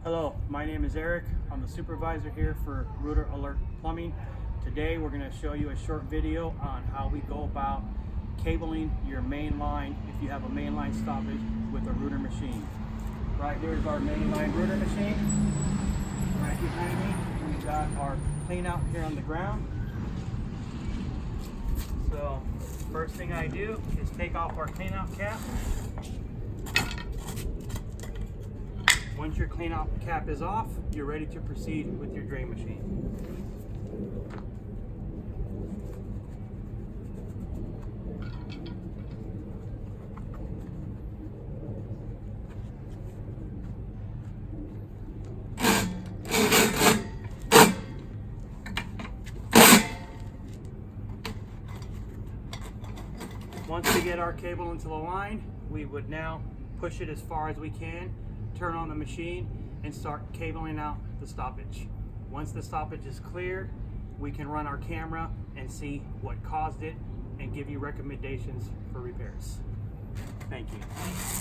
Hello, my name is Eric. I'm the supervisor here for Router Alert Plumbing. Today we're going to show you a short video on how we go about cabling your main line if you have a main line stoppage with a router machine. Right here is our main line router machine. Right behind me we've got our clean out here on the ground. So first thing I do is take off our clean out cap. Once your clean out cap is off, you're ready to proceed with your drain machine. Once we get our cable into the line, we would now push it as far as we can, turn on the machine, and start cabling out the stoppage. Once the stoppage is clear, we can run our camera and see what caused it and give you recommendations for repairs. Thank you.